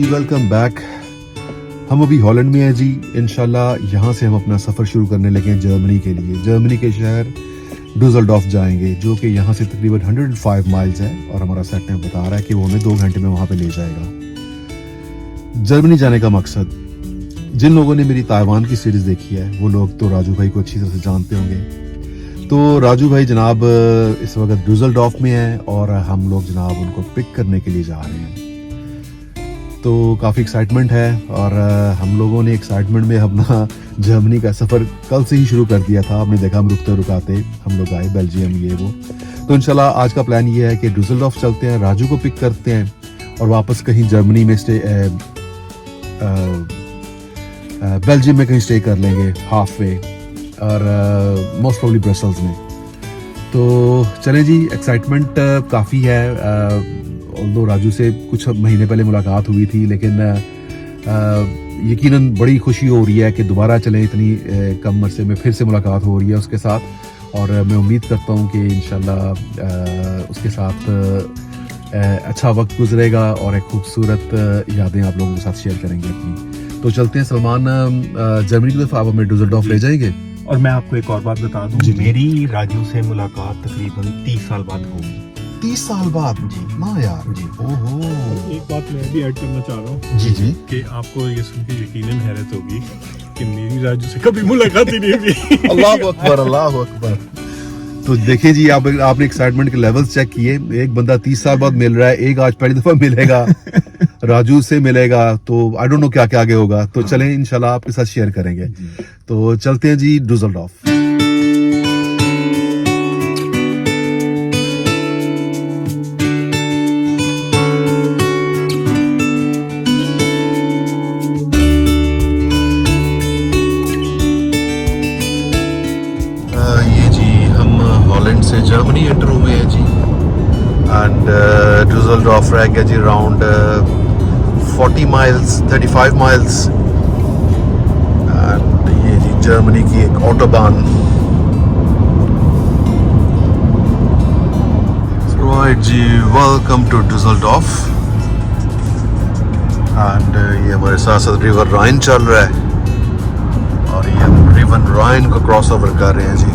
Welcome back. हम अभी Holland में हैं जी। इंशाल्लाह यहाँ से हम अपना सफ़र शुरू करने लगे हैं जर्मनी के लिए। जर्मनी के शहर डुसलडॉर्फ जाएंगे, जो कि यहाँ से तकरीबन 105 माइल्स है, और हमारा सेट ने बता रहा है कि वो हमें 2 घंटे में वहाँ पे ले जाएगा। जर्मनी जाने का मकसद, जिन लोगों ने मेरी ताइवान की सीरीज़ देखी है वो लोग तो राजू भाई को अच्छी तरह से जानते होंगे। तो राजू भाई जनाब इस वक्त डुसलडॉर्फ में है और हम लोग जनाब उनको पिक करने के लिए जा रहे हैं। तो काफ़ी एक्साइटमेंट है, और हम लोगों ने एक्साइटमेंट में अपना जर्मनी का सफ़र कल से ही शुरू कर दिया था। आपने देखा हम रुकते रुकाते हम लोग आए बेल्जियम ये वो। तो इंशाल्लाह आज का प्लान ये है कि डुसलडॉर्फ चलते हैं, राजू को पिक करते हैं और वापस कहीं जर्मनी में बेल्जियम में कहीं स्टे कर लेंगे हाफ वे, और मोस्ट प्रोबब्ली ब्रसल्स में। तो चलें जी, एक्साइटमेंट काफ़ी है। ऑल्दो राजू से कुछ महीने पहले मुलाकात हुई थी, लेकिन यकीनन बड़ी खुशी हो रही है कि दोबारा चलें, इतनी कम अरसे में फिर से मुलाकात हो रही है उसके साथ। और मैं उम्मीद करता हूँ कि इंशाल्लाह उसके साथ अच्छा वक्त गुजरेगा और एक खूबसूरत यादें आप लोगों के साथ शेयर करेंगे अपनी। तो चलते हैं सलमान, जर्मनी की तरफ आप हमें डुसलडॉर्फ ले जाएंगे। और मैं आपको एक और बात बता दूं, मेरी राजू से मुलाकात तकरीबन 30 साल बाद होगी। 30 साल बाद जी? ना यार जी। ओहो। एक बात मैं भी ऐड करना चाह रहा हूँ जी जी, कि आपको ये सुन के यकीनन हैरत होगी कि मेरी राजू से कभी मुलाकात ही नहीं हुई। अल्लाह अकबर, अल्लाह अकबर। तो देखिए जी, आपने एक्साइटमेंट के लेवल्स चेक किए। एक बंदा 30 साल बाद मिल रहा है, एक आज पहली दफा मिलेगा, राजू से मिलेगा, तो आई डोंट नो क्या क्या आगे होगा। तो चलें इंशाल्लाह आपके साथ शेयर करेंगे। तो चलते हैं जी डुसलडॉर्फ। से जर्मनी एंटर हुए हैं जी, एंड डुसलडॉर्फ रह गया जी अराउंड 40 माइल्स, 35 माइल्स। एंड ये जी जर्मनी की एक ऑटोबान। राइट जी, वेलकम टू डुसलडॉर्फ। एंड ये हमारे साथ साथ रिवर राइन चल रहा है, और ये हम रिवर राइन को क्रॉस ओवर कर रहे हैं जी।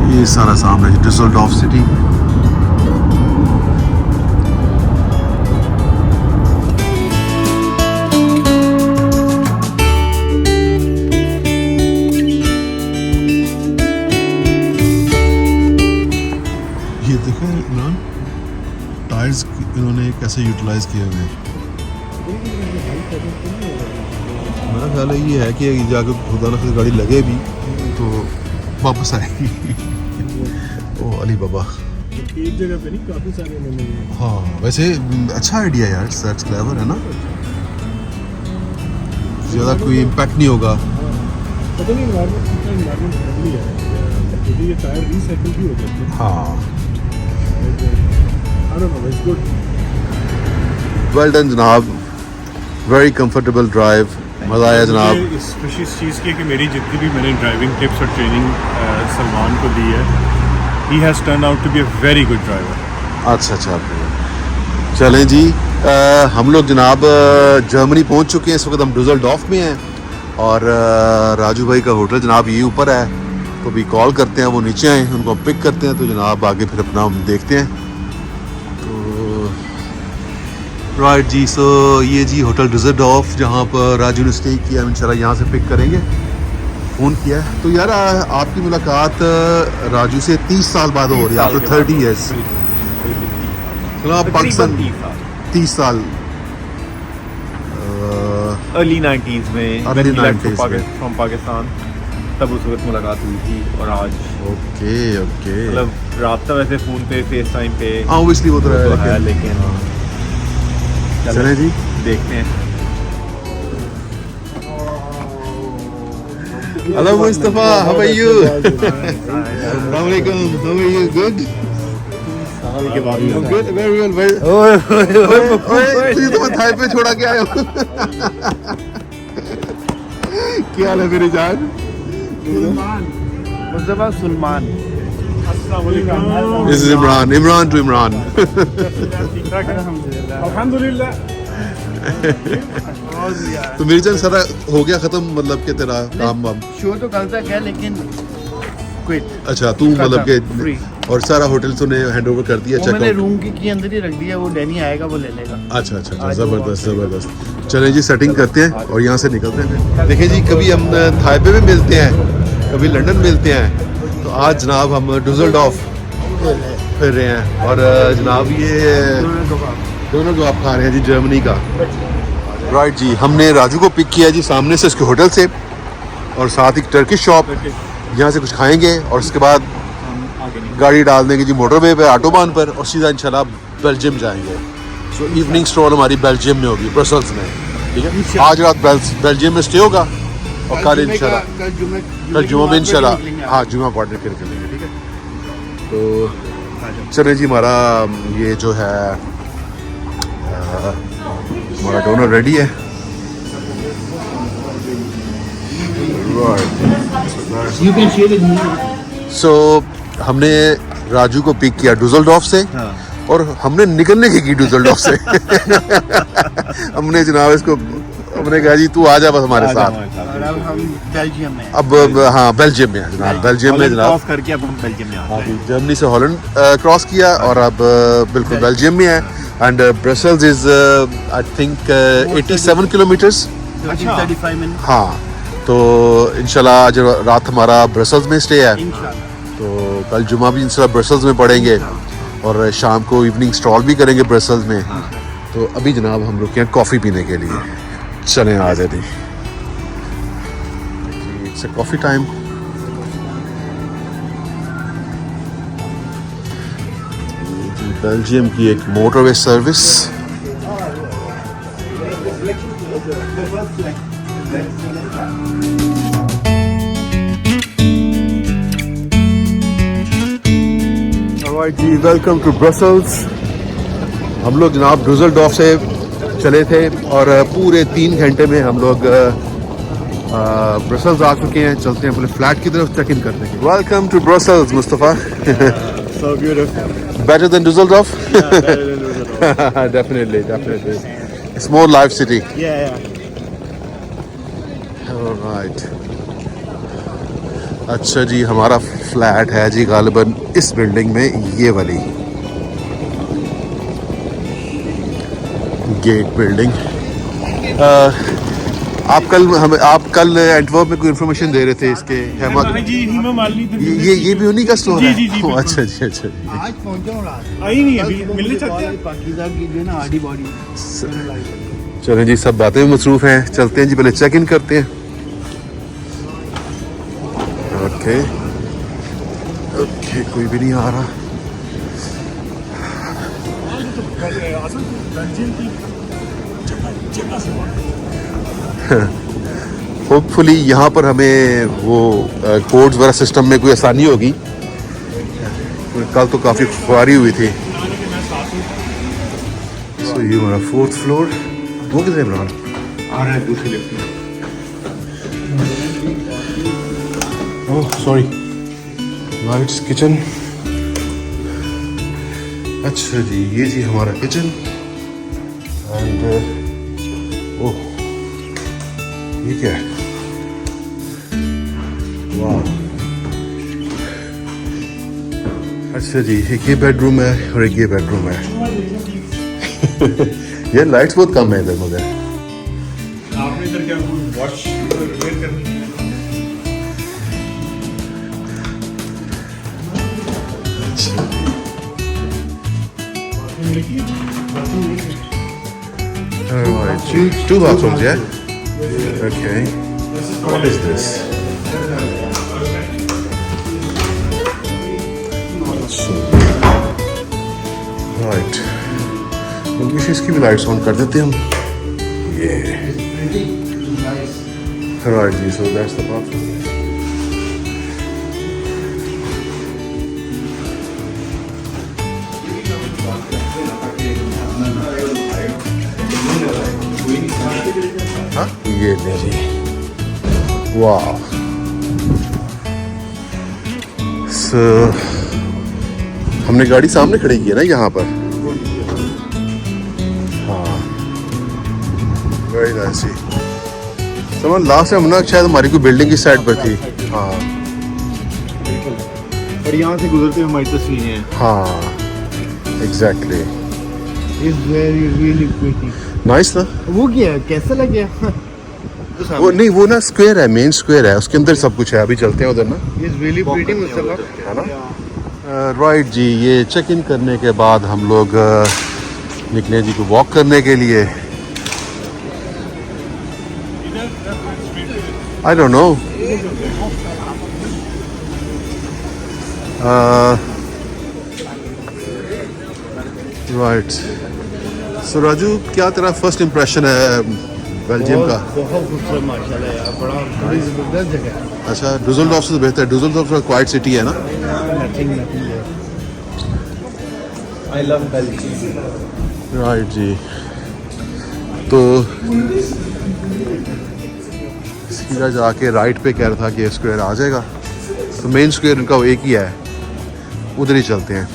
ये सारा सामने जी डुसलडॉर्फ सिटी। ये देखो इमरान, टायर्स इन्होंने कैसे यूटिलाइज किए हुए हैं। मेरा ख्याल है ये है कि जाकर खुदा न खास्ता गाड़ी लगे भी तो वापस आएगी। ओ अली बाबा, एक जगह पे नहीं, काफी सारे उन्होंने। हाँ वैसे अच्छा आइडिया यार, सर्च क्लेवर है ना, ज़्यादा कोई इम्पैक्ट नहीं होगा। पता नहीं एनवायरनमेंट कितना एनवायरनमेंट फ्रेंडली है, क्योंकि ये टायर रीसाइकिल भी हो जाते हैं। हाँ, I don't know, it's good. Well done जनाब, वेरी कंफर्टेबल ड्राइव, मज़ा आया जनाब। इस खुशी इस चीज़ की है कि मेरी जितनी भी मैंने ड्राइविंग टिप्स और ट्रेनिंग सलमान को दी है, he has turned out to be a very good driver. अच्छा, चलें जी, हम लोग जनाब जर्मनी पहुंच चुके हैं। इस वक्त हम डुसलडॉर्फ में हैं, और राजू भाई का होटल जनाब ये ऊपर है। तो अभी कॉल करते हैं, वो नीचे आए, उनको पिक करते हैं, तो जनाब आगे फिर अपना हम देखते हैं। तो राइट जी, सो ये जी होटल डुसलडॉर्फ जहाँ पर राजू ने स्टे किया, हम इंशाल्लाह यहाँ से पिक करेंगे। फ़ोन किया है। तो यार आपकी मुलाकात राजू से 30 साल बाद हो रही है, आपको 30 ईयर्स। तो आप पाकिस्तान 30 साल अर्ली 90s में, अर्ली 90s में फ्रॉम पाकिस्तान, तब उस वक्त मुलाकात हुई थी। और आज ओके मतलब राब्ता वैसे फ़ोन पे, फेस टाइम पे ऑब्वियसली वो तो है, लेकिन चलें जी देखते हैं। Hello Mustafa, how are you? Assalamualaikum, how are you? Good? Good, very well, very well. तुझे तो मैं थाई पे छोड़ा के आया हूँ। क्या हाल है मेरी जान? Mustafa सुलमान। This is Imran to Imran. अल्हम्दुलिल्लाह। तो मेरी जान सारा हो गया खत्म, मतलब कि तेरा काम वाम? शो तो कल तक है लेकिन क्विट। अच्छा, तू मतलब कि और सारा होटल तूने हैंड ओवर कर दिया? वो मैंने रूम की अंदर ही रख दिया, वो डैनी आएगा वो ले लेगा। अच्छा अच्छा अच्छा, ज़बरदस्त। चलें जी, सेटिंग करते हैं और यहाँ से निकलते हैं। देखिए जी, कभी हम थाइपे में मिलते हैं, कभी लंदन मिलते हैं, तो आज जनाब हम डुसलडॉर्फ फिर रहे हैं और जनाब ये दोनों कबाब खा रहे हैं जी, जर्मनी का। राइट जी, हमने राजू को पिक किया जी सामने से उसके होटल से, और साथ ही टर्किश शॉप, यहाँ से कुछ खाएंगे और उसके बाद गाड़ी डाल देंगे जी मोटरवे पे, ऑटोबान पर, और सीधा इंशाल्लाह बेल्जियम जाएंगे। सो इवनिंग स्ट्रोल हमारी बेल्जियम में होगी, ब्रसल्स में, ठीक है। आज रात बेल्जियम में स्टे होगा और कल इंशाल्लाह कल जुम्मे में इंशाल्लाह, हाँ जुम्मा पार्टनर के निकलेंगे, ठीक है। तो चले जी, हमारा ये जो है हमारा डोनर रेडी है। सो हमने राजू को पिक किया डुसलडॉर्फ से, और हमने निकलने की डुसलडॉर्फ से। हमने जनाब इसको हमने कहा जी तू आ जा बस हमारे साथ। अब हम बेल्जियम में, अब हाँ बेल्जियम में जनाब, बेल्जियम में जनाब क्रॉस करके अब हम बेल्जियम में आ गए। जर्मनी से हॉलैंड क्रॉस किया और अब बिल्कुल बेल्जियम में है। And Brussels is I think 87 kilometres. 35 minute. हाँ, तो इंशाल्लाह आज रात हमारा ब्रसल्स में स्टे है, तो कल जुमा भी इंशाल्लाह ब्रसल्स में पढ़ेंगे और शाम को इवनिंग स्टॉल भी करेंगे ब्रसल्स में। तो अभी जनाब हम रुके हैं कॉफ़ी पीने के लिए, चलें आ जाते हैं। It's coffee time. बेल्जियम की एक मोटरवे सर्विस। जी, वेलकम टू ब्रसल्स। हम लोग जनाब डुसलडॉर्फ से चले थे और पूरे 3 घंटे में हम लोग ब्रसल्स आ चुके हैं। चलते हैं अपने फ्लैट की तरफ, चेक इन करते हैं। Welcome to Brussels Mustafa. So beautiful. Better than Dusseldorf? Yeah, better than Dusseldorf. Definitely. It's more live city. Yeah. All right. अच्छा जी, हमारा फ्लैट है जी गालिबन इस बिल्डिंग में, ये वाली गेट बिल्डिंग। आप कल एंटवर्प में कोई इन्फॉर्मेशन दे रहे थे इसके, जी हीमा मालिनी थी। ये भी उन्हीं का स्टोर है? जी, अच्छा जी। आज पहुंचा हूँ रात, आई नहीं अभी, मिलने चलते हैं। पाकिस्तान की जो है ना आड़ी बॉडी। चलें जी, सब बातें में मसरूफ हैं, चलते हैं जी, पहले चेक इन करते हैं। ओके, कोई भी नहीं आ रहा। होपफुली यहाँ पर हमें वो कोड्स वगैरह सिस्टम में कोई आसानी होगी, कल तो काफ़ी खुआरी हुई थी। सो ये हमारा 4th फ्लोर। वो किधर है इमरान? आ रहा है दूसरी लिफ्ट में। Oh sorry, lights kitchen. अच्छा जी, ये जी हमारा किचन। एंड ओह ये क्या है? वाह, अच्छा जी, एक ये बेडरूम है और एक ये बेडरूम है। ये लाइट्स बहुत कम है इधर, मगर आपने इधर क्या वॉश रिपेयर करनी है? Alright, two bathrooms, yeah? Okay. What is this? Right. तो इसकी भी लाइट्स ऑन कर देते हैं हम। ये right ji, so that's the bathroom. हाँ ये जी, वाह। So हमने गाड़ी सामने खड़ी की है ना यहाँ पर. हाँ, वेरी नाइस. समझ लास्ट टाइम ना शायद हमारी कोई बिल्डिंग की साइड पर थी. हाँ और यहाँ से गुजरते हुए हमारी तस्वीरें हैं. हाँ exactly. It's very really pretty. Nice ना. वो क्या है? कैसा लगे? वो नहीं, वो ना स्क्वायर है, मेन स्क्वायर है, उसके अंदर सब कुछ है. अभी चलते हैं उधर ना. It's really pretty Mustafa. है ना. राइट जी, ये चेक इन करने के बाद हम लोग निकले जी को वॉक करने के लिए. I don't know. राइट. सो राजू, क्या तेरा फर्स्ट इम्प्रेशन है बेल्जियम का? बहुत खूबसूरत माशाल्लाह यार. बड़ी जबरदस्त जगह है. अच्छा, डुसलडॉर्फ से तो बेहतर है. डुसलडॉर्फ तो क्वाइट सिटी है ना. Nothing. I love Belgium. Right जी. तो सीधा जाके राइट पे कह रहा था कि स्क्वायर आ जाएगा. तो मेन स्क्वायर इनका वो एक ही है, उधर ही चलते हैं.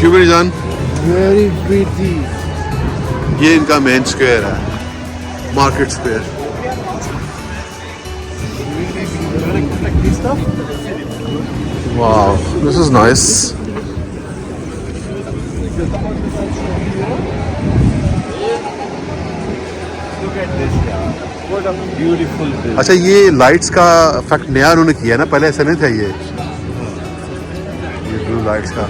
क्यों मेरी जान? Very pretty. ये इनका मेन स्क्वायर है, market square. Wow, this is nice. What a beautiful building. अच्छा, ये लाइट्स का इफेक्ट नया उन्होंने किया है ना, पहले ऐसा नहीं था. ये ब्लू लाइट्स का.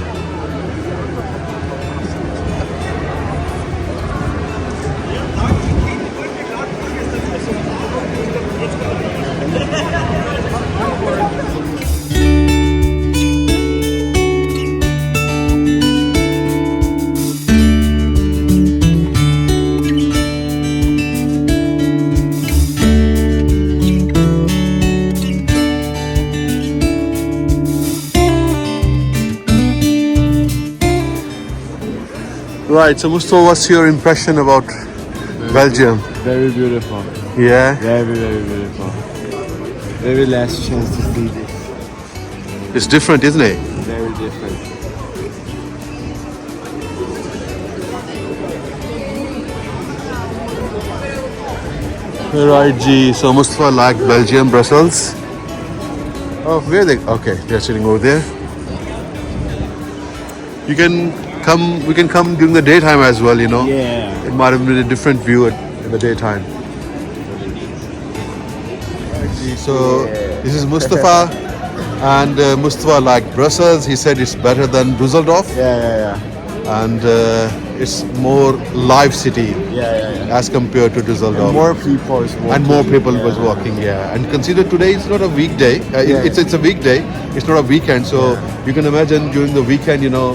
Right, so Mustafa, what's your impression about Belgium? Very beautiful. Yeah, Very, very beautiful. Very last chance to see this. it's different, isn't it? Very different. Right, G. So Mustafa liked Belgium, Brussels. Oh, where they? Okay, they're sitting over there. You can come. We can come during the daytime as well. You know. Yeah. It might have been a different view in the daytime. So this is Mustafa, and Mustafa liked Brussels. He said it's better than Dusseldorf, Yeah. and it's more live city Yeah. as compared to Dusseldorf. More people is walking. And more people was walking, yeah. And consider today it's not a weekday. It's a weekday. It's not a weekend. So you can imagine during the weekend, you know.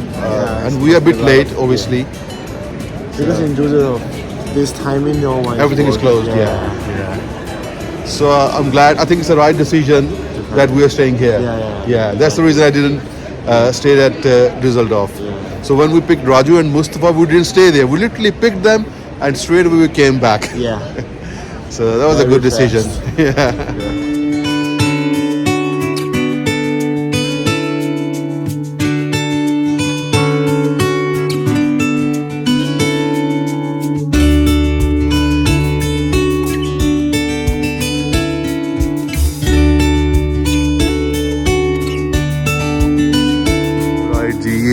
And we are a bit late, obviously. Because in Dusseldorf, this timing, no one. Everything is closed. Yeah. So I'm glad. I think it's the right decision that we are staying here. Yeah. That's the reason I didn't stay at Düsseldorf. So when we picked Raju and Mustafa, we didn't stay there. We literally picked them and straight away we came back. Yeah. So that was a good decision. Yeah.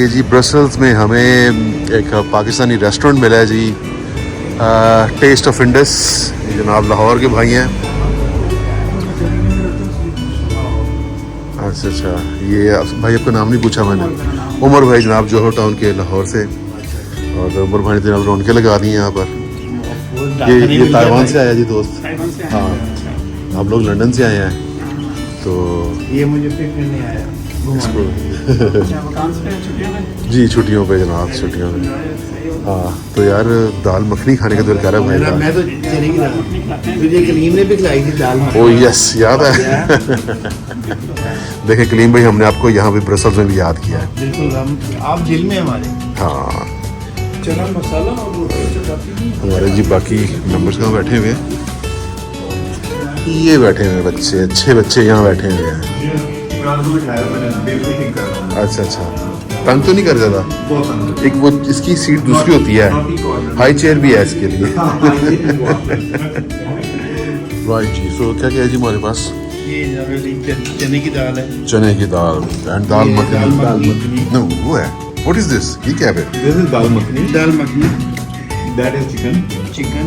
ये जी Brussels में हमें एक Pakistani restaurant मिला है जी, test of Indus. जनाब लाहौर के भाई हैं. अच्छा अच्छा, ये भाई आपका नाम नहीं पूछा मैंने। उमर भाई जनाब जोहर टाउन के लाहौर से, और उमर भाई ने जनाब रौनकें लगा दी हैं यहाँ पर। ये ताइवान से आया जी दोस्त। हाँ, हम लोग लंदन से आए हैं, तो ये मुझे पिक करने आया इसको जी छुट्टियों पे जनाब, छुट्टियों में। हाँ तो यार दाल मखनी खाने का दिल कर रहा है भाई। मैं तो चने की दाल, तुझे कलीम ने भी खिलाई थी दाल ओ यस, याद है। देखें कलीम भाई, हमने आपको यहाँ पे ब्रसल्स में भी याद किया है। बिल्कुल, हम आप दिल में हमारे। हाँ, चना मसाला और हमारे जी बाकी मेंबर्स कहाँ बैठे हुए हैं? ये बैठे हुए हैं बच्चे, अच्छे बच्चे यहाँ बैठे हुए हैं। अच्छा अच्छा, तंग तो नहीं कर ज़्यादा? एक वो इसकी सीट दूसरी होती है, हाई चेयर भी है इसके लिए। राइट जी, सो क्या क्या है जी हमारे पास? ये चने की दाल है, चने की दाल एंड दाल मखनी। नो वो है, व्हाट इज दिस? ये क्या है? This is dal makhani. Dal makhani, That is chicken. Chicken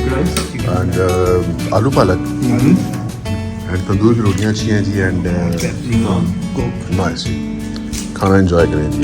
Rice. And आलू पालक एंड तंदूर की रोटियां अच्छी हैं जी, एंड नाइस। खाना एंजॉय करें जी।